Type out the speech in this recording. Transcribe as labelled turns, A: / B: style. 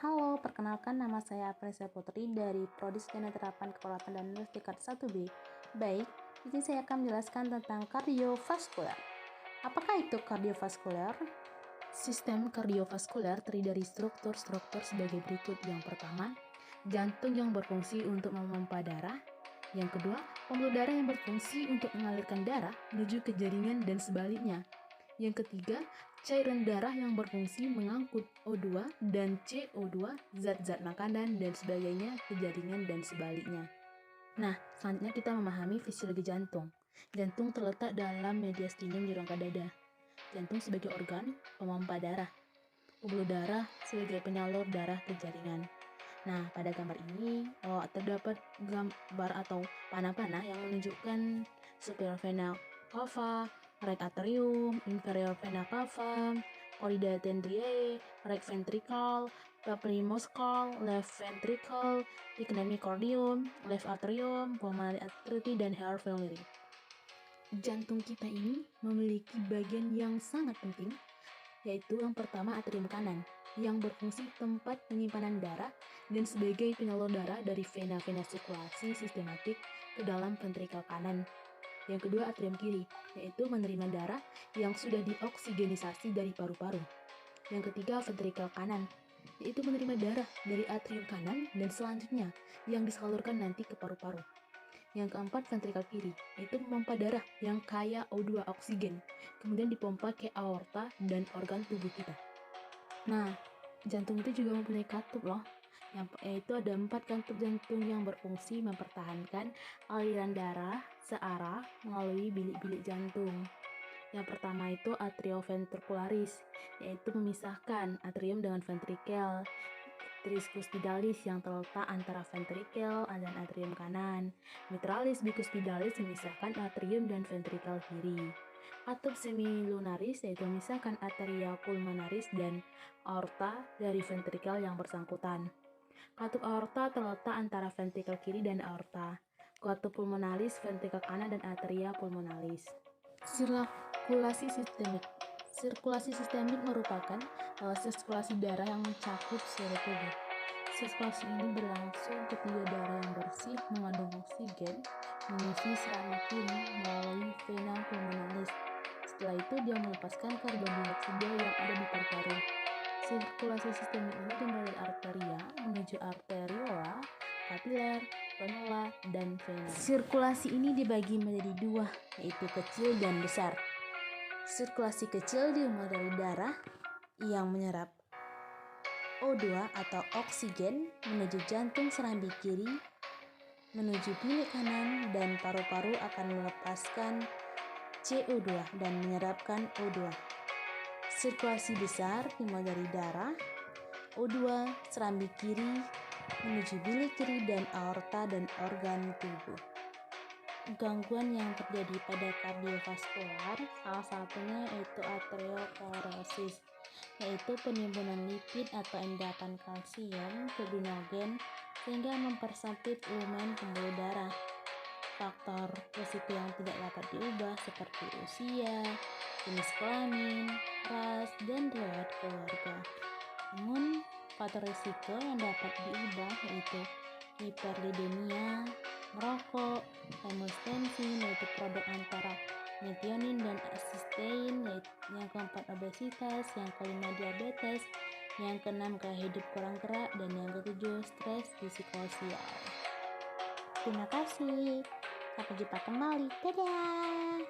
A: Halo, perkenalkan nama saya Apresia Putri dari Prodi Sarjana Terapan Keperawatan dan Nurse tingkat 1B. Baik, di sini saya akan menjelaskan tentang kardiovaskular. Apakah itu kardiovaskular?
B: Sistem kardiovaskuler terdiri dari struktur-struktur sebagai berikut. Yang pertama, jantung yang berfungsi untuk memompa darah. Yang kedua, pembuluh darah yang berfungsi untuk mengalirkan darah menuju ke jaringan dan sebaliknya. Yang ketiga, cairan darah yang berfungsi mengangkut O2 dan CO2, zat-zat makanan dan sebagainya ke jaringan dan sebaliknya. Nah, selanjutnya kita memahami fisiologi jantung. Jantung terletak dalam mediastinum di rongga dada. Jantung sebagai organ pemompa darah, pembuluh darah sebagai penyalur darah ke jaringan. Nah, pada gambar ini terdapat gambar atau panah-panah yang menunjukkan superior vena cava, right atrium, inferior vena cava, chordae tendineae, right ventricle, papilli muscle, left ventricle, thickening myocardium, left atrium, pulmonary artery, dan heart valve. Jantung kita ini memiliki bagian yang sangat penting, yaitu yang pertama atrium kanan, yang berfungsi tempat penyimpanan darah dan sebagai penyalur darah dari vena-vena sirkulasi sistematik ke dalam ventrikel kanan. Yang kedua atrium kiri, yaitu menerima darah yang sudah dioksigenisasi dari paru-paru. Yang ketiga ventrikel kanan, yaitu menerima darah dari atrium kanan dan selanjutnya yang disalurkan nanti ke paru-paru. Yang keempat, ventrikel kiri, yaitu memompa darah yang kaya O2 oksigen, kemudian dipompa ke aorta dan organ tubuh kita. Nah, jantung itu juga mempunyai katup loh, yaitu ada 4 katup jantung yang berfungsi mempertahankan aliran darah searah melalui bilik-bilik jantung. Yang pertama itu atrioventricularis, yaitu memisahkan atrium dengan ventrikel. Arteris cuspidalis yang terletak antara ventrikel dan atrium kanan. Mitralis bicuspidalis memisahkan atrium dan ventrikel kiri. Katup semilunaris yaitu memisahkan arteria pulmonaris dan aorta dari ventrikel yang bersangkutan. Katup aorta terletak antara ventrikel kiri dan aorta. Katup pulmonalis ventrikel kanan dan arteria pulmonalis. Sirkulasi sistemik. Sirkulasi sistemik merupakan sirkulasi darah yang mencakup seluruh tubuh. Sirkulasi ini berlangsung ketika darah yang bersih mengandung oksigen mengisi serangan kiri melalui vena pulmonalis. Setelah itu dia melepaskan karbon dioksida yang ada di paru-paru. Sirkulasi sistemik ini dimulai dari arteria menuju arteriola, kapiler, venula, dan vena.
A: Sirkulasi ini dibagi menjadi dua, yaitu kecil dan besar. Sirkulasi kecil dimulai dari darah yang menyerap O2 atau oksigen menuju jantung serambi kiri, menuju bilik kanan, dan paru-paru akan melepaskan CO2 dan menyerapkan O2. Sirkulasi besar dimulai dari darah, O2, serambi kiri, menuju bilik kiri dan aorta dan organ tubuh. Gangguan yang terjadi pada kardiovaskular salah satunya yaitu atherosclerosis, yaitu penimbunan lipid atau endapan kalsium ke glikogen sehingga mempersempit lumen pembuluh darah. Faktor risiko yang tidak dapat diubah seperti usia, jenis kelamin, ras, dan riwayat keluarga. Namun, faktor risiko yang dapat diubah yaitu hiperlipidemia, merokok, hemostensin yaitu produk antara metionin dan asistein, yang keempat obesitas, yang kelima diabetes, yang keenam gaya hidup kurang gerak, dan yang ketujuh stres psikososial. Terima kasih, sampai jumpa kembali, dadah.